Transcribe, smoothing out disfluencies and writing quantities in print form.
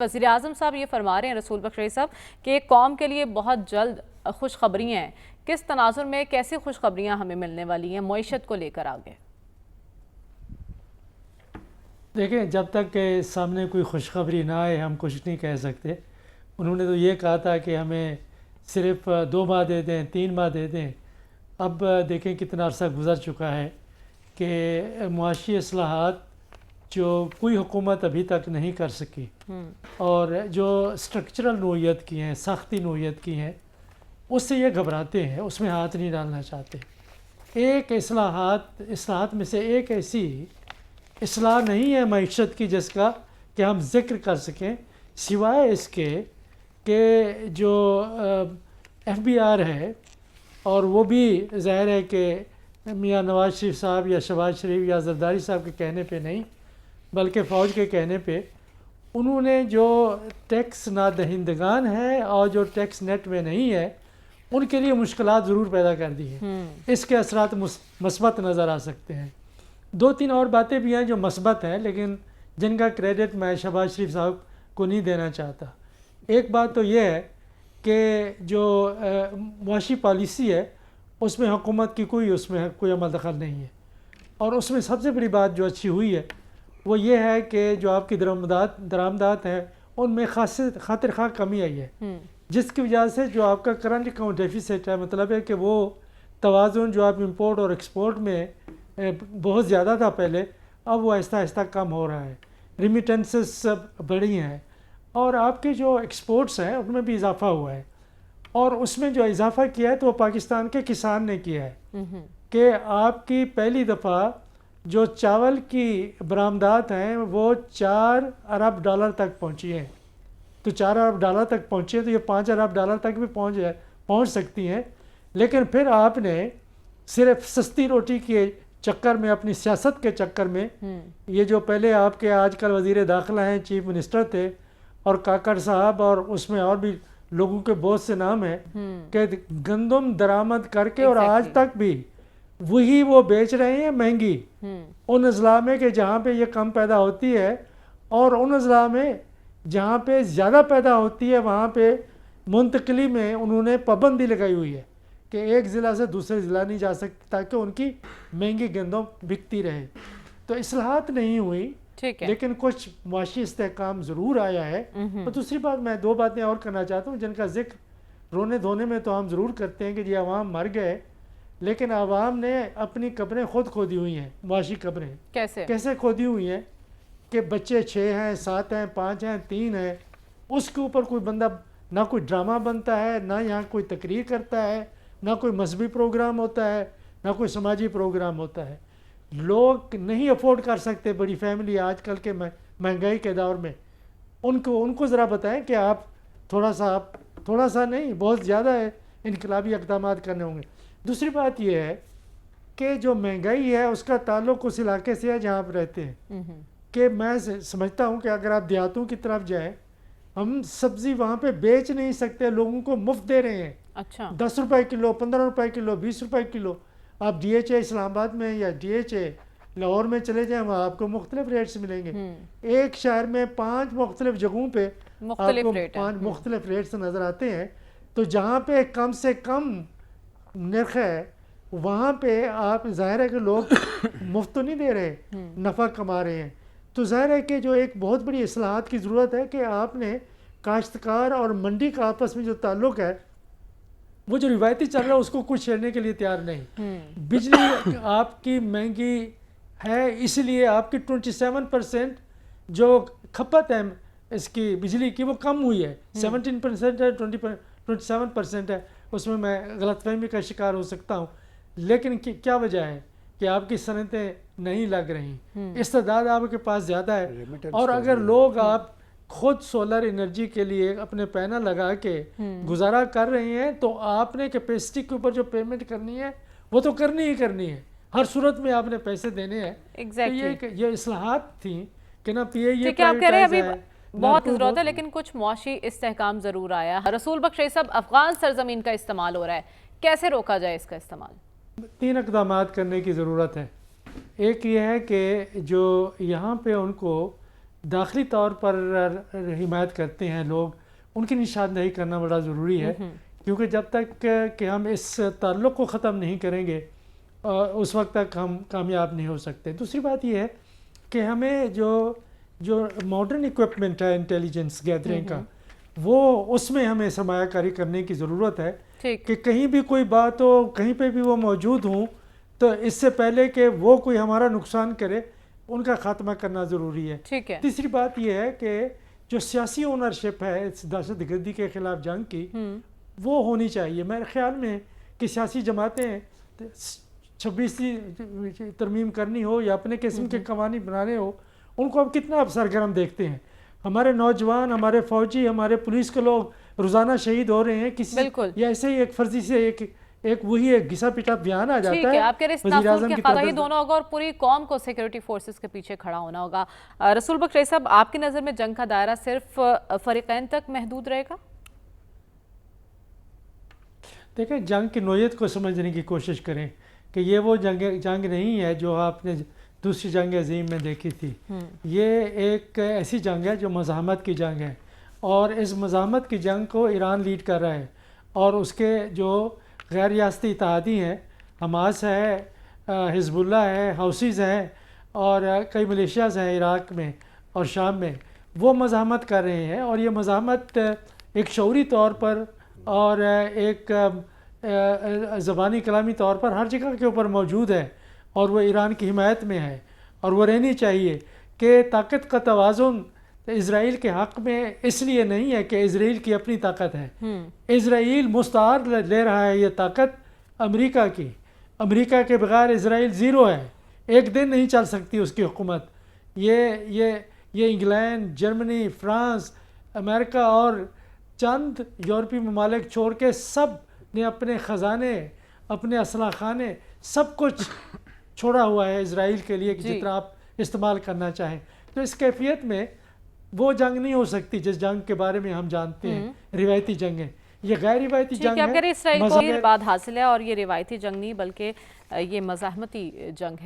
وزیر اعظم صاحب یہ فرما رہے ہیں رسول بخش رئی صاحب کہ ایک قوم کے لیے بہت جلد خوشخبریاں ہیں. کس تناظر میں کیسی خوشخبریاں ہمیں ملنے والی ہیں معیشت کو لے کر آگے؟ دیکھیں، جب تک کہ سامنے کوئی خوشخبری نہ آئے ہم کچھ نہیں کہہ سکتے. انہوں نے تو یہ کہا تھا کہ ہمیں صرف 2 ماہ دے دیں، 3 ماہ دے دیں. اب دیکھیں کتنا عرصہ گزر چکا ہے کہ معاشی اصلاحات جو کوئی حکومت ابھی تک نہیں کر سکی اور جو سٹرکچرل نوعیت کی ہیں، سختی نوعیت کی ہیں، اس سے یہ گھبراتے ہیں، اس میں ہاتھ نہیں ڈالنا چاہتے. ایک اصلاحات میں سے ایک ایسی اصلاح نہیں ہے معیشت کی جس کا کہ ہم ذکر کر سکیں، سوائے اس کے کہ جو FBR ہے، اور وہ بھی ظاہر ہے کہ میاں نواز شریف صاحب یا شہباز شریف یا زرداری صاحب کے کہنے پہ نہیں بلکہ فوج کے کہنے پہ انہوں نے جو ٹیکس نادہندگان ہیں اور جو ٹیکس نیٹ میں نہیں ہے ان کے لیے مشکلات ضرور پیدا کر دی ہیں. اس کے اثرات مثبت نظر آ سکتے ہیں. 2-3 اور باتیں بھی ہیں جو مثبت ہیں لیکن جن کا کریڈٹ میں شہباز شریف صاحب کو نہیں دینا چاہتا. ایک بات تو یہ ہے کہ جو معاشی پالیسی ہے اس میں حکومت کی کوئی عمل دخل نہیں ہے، اور اس میں سب سے بڑی بات جو اچھی ہوئی ہے وہ یہ ہے کہ جو آپ کی درآمدات ہیں ان میں خاطر خواہ کمی آئی ہے، جس کی وجہ سے جو آپ کا کرنٹ اکاؤنٹ ڈیفیسٹ ہے، مطلب ہے کہ وہ توازن جو آپ امپورٹ اور ایکسپورٹ میں بہت زیادہ تھا پہلے، اب وہ آہستہ آہستہ کم ہو رہا ہے. ریمیٹنسز بڑھی ہیں اور آپ کے جو ایکسپورٹس ہیں ان میں بھی اضافہ ہوا ہے، اور اس میں جو اضافہ کیا ہے تو وہ پاکستان کے کسان نے کیا ہے کہ آپ کی پہلی دفعہ جو چاول کی برآمدات ہیں وہ $4 ارب تک پہنچی ہیں. تو $4 ارب تک پہنچے تو یہ $5 ارب تک بھی پہنچ سکتی ہیں. لیکن پھر آپ نے صرف سستی روٹی کے چکر میں، اپنی سیاست کے چکر میں، یہ جو پہلے آپ کے آج کل وزیر داخلہ ہیں، چیف منسٹر تھے، اور کاکڑ صاحب، اور اس میں اور بھی لوگوں کے بہت سے نام ہیں، کہ گندم درآمد کر کے اور آج تک بھی وہی وہ بیچ رہے ہیں مہنگی ان اضلاع میں کہ جہاں پہ یہ کم پیدا ہوتی ہے، اور ان اضلاع میں جہاں پہ زیادہ پیدا ہوتی ہے وہاں پہ منتقلی میں انہوں نے پابندی لگائی ہوئی ہے کہ ایک ضلع سے دوسرے ضلع نہیں جا سکتی تاکہ ان کی مہنگی گندم بکتی رہے. تو اصلاحات نہیں ہوئی لیکن کچھ معاشی استحکام ضرور آیا ہے. اور دوسری بات، میں 2 باتیں اور کرنا چاہتا ہوں جن کا ذکر رونے دھونے میں تو ہم ضرور کرتے ہیں کہ جی عوام مر گئے، لیکن عوام نے اپنی قبریں خود کھودی ہوئی ہیں. معاشی قبریں کیسے کھودی ہوئی ہیں کہ بچے 6 ہیں، 7 ہیں، 5 ہیں، 3 ہیں، اس کے اوپر کوئی بندہ نہ کوئی ڈرامہ بنتا ہے، نہ یہاں کوئی تقریر کرتا ہے، نہ کوئی مذہبی پروگرام ہوتا ہے، نہ کوئی سماجی پروگرام ہوتا ہے. لوگ نہیں افورڈ کر سکتے، بڑی فیملی آج کل کے مہنگائی کے دور میں. ان کو ذرا بتائیں کہ آپ تھوڑا سا نہیں، بہت زیادہ ہے انقلابی اقدامات کرنے ہوں گے. دوسری بات یہ ہے کہ جو مہنگائی ہے اس کا تعلق اس علاقے سے ہے جہاں آپ رہتے ہیں. کہ میں سمجھتا ہوں کہ اگر آپ دیہاتوں کی طرف جائیں، ہم سبزی وہاں پہ بیچ نہیں سکتے، لوگوں کو مفت دے رہے ہیں. 10 روپے کلو، 15 روپے کلو، 20 روپے کلو. آپ DHA اسلام آباد میں یا DHA لاہور میں چلے جائیں، وہاں آپ کو مختلف ریٹس ملیں گے. ایک شہر میں 5 مختلف جگہوں پہ آپ کو 5 مختلف ریٹس نظر آتے ہیں. تو جہاں پہ کم سے کم نرخ ہے وہاں پہ آپ ظاہر ہے کہ لوگ مفت تو نہیں دے رہے، نفع کما رہے ہیں. تو ظاہر ہے کہ جو ایک بہت بڑی اصلاحات کی ضرورت ہے کہ آپ نے کاشتکار اور منڈی کا آپس میں جو تعلق ہے، وہ جو روایتی چل رہا ہے اس کو کچھ چھیڑنے کے لیے تیار نہیں. بجلی آپ کی مہنگی ہے، اس لیے آپ کی 27% جو کھپت ہے اس کی بجلی کی وہ کم ہوئی ہے. 17% ہے، 27% ہے. اس میں غلط فہمی کا شکار ہو سکتا ہوں، لیکن کیا وجہ ہے کہ آپ کی صنعتیں نہیں لگ رہی، استعداد آپ کے پاس زیادہ ہے. اور اگر لوگ آپ خود سولر انرجی کے لیے اپنے پینل لگا کے گزارا کر رہے ہیں تو آپ نے کیپیسٹی کے اوپر جو پیمنٹ کرنی ہے وہ تو کرنی ہی کرنی ہے، ہر صورت میں آپ نے پیسے دینے ہیں. یہ اصلاحات تھیں کہ نہ پی اے یہ پرائیویٹائز ہے، بہت ضرورت ہے لیکن کچھ معاشی استحکام ضرور آیا. رسول بخش رئی صاحب، افغان سرزمین کا استعمال ہو رہا ہے، کیسے روکا جائے اس کا استعمال؟ 3 اقدامات کرنے کی ضرورت ہے. ایک یہ ہے کہ جو یہاں پہ ان کو داخلی طور پر حمایت کرتے ہیں لوگ، ان کی نشاندہی کرنا بڑا ضروری ہے، کیونکہ جب تک کہ ہم اس تعلق کو ختم نہیں کریں گے اس وقت تک ہم کامیاب نہیں ہو سکتے۔ دوسری بات یہ ہے کہ ہمیں جو ماڈرن اکوپمنٹ ہے انٹیلیجنس گیدرنگ کا، وہ اس میں ہمیں سرمایہ کاری کرنے کی ضرورت ہے کہ کہیں بھی کوئی بات ہو، کہیں پہ بھی وہ موجود ہوں، تو اس سے پہلے کہ وہ کوئی ہمارا نقصان کرے ان کا خاتمہ کرنا ضروری ہے۔ تیسری بات یہ ہے کہ جو سیاسی اونرشپ ہے اس دہشت گردی کے خلاف جنگ کی، وہ ہونی چاہیے۔ میرے خیال میں کہ سیاسی جماعتیں 26 ترمیم کرنی ہو یا اپنے قسم کے قوانین بنانے ہو، ان کو اب کتنا اب سرگرم دیکھتے ہیں۔ ہمارے نوجوان، ہمارے فوجی، ہمارے پولیس کے لوگ روزانہ شہید ہو رہے ہیں کسی یا ایسے ہی ایک فرضی سے ایک گھسا پٹا بیان آ جاتا ہے۔ آپ کہہ رہے ہیں اس تناظر کے خطا ہی دونوں ہوگا اور پوری قوم کو سیکیورٹی فورسز کے پیچھے کھڑا ہونا ہوگا۔ رسول بخش رئی صاحب، آپ کی نظر میں جنگ کا دائرہ صرف فریقین تک محدود رہے گا؟ دیکھیں، جنگ کی نوعیت کو سمجھنے کی کوشش کریں کہ یہ وہ جنگ نہیں ہے جو آپ نے دوسری جنگ عظیم میں دیکھی تھی۔ یہ ایک ایسی جنگ ہے جو مزاحمت کی جنگ ہے، اور اس مزاحمت کی جنگ کو ایران لیڈ کر رہا ہے، اور اس کے جو غیر ریاستی اتحادی ہیں، حماس ہے، حزب اللہ ہے، حوثیز ہے، اور کئی ملیشیاز ہیں عراق میں اور شام میں، وہ مزاحمت کر رہے ہیں۔ اور یہ مزاحمت ایک شعوری طور پر اور ایک زبانی کلامی طور پر ہر جگہ کے اوپر موجود ہے، اور وہ ایران کی حمایت میں ہے، اور وہ رہنی چاہیے۔ کہ طاقت کا توازن اسرائیل کے حق میں اس لیے نہیں ہے کہ اسرائیل کی اپنی طاقت ہے، اسرائیل مستعار لے رہا ہے یہ طاقت امریکہ کی۔ امریکہ کے بغیر اسرائیل زیرو ہے، ایک دن نہیں چل سکتی اس کی حکومت۔ یہ انگلینڈ، جرمنی، فرانس، امریکہ اور چند یورپی ممالک چھوڑ کے سب نے اپنے خزانے، اپنے اسلحہ خانے، سب کچھ چھوڑا ہوا ہے اسرائیل کے لیے کہ جتنا آپ استعمال کرنا چاہیں۔ تو اس کیفیت میں وہ جنگ نہیں ہو سکتی جس جنگ کے بارے میں ہم جانتے ہیں، روایتی جنگیں۔ یہ غیر روایتی جنگ ہے، اسرائیل کو یہ بات حاصل ہے، اور یہ روایتی جنگ نہیں بلکہ یہ مزاحمتی جنگ ہے۔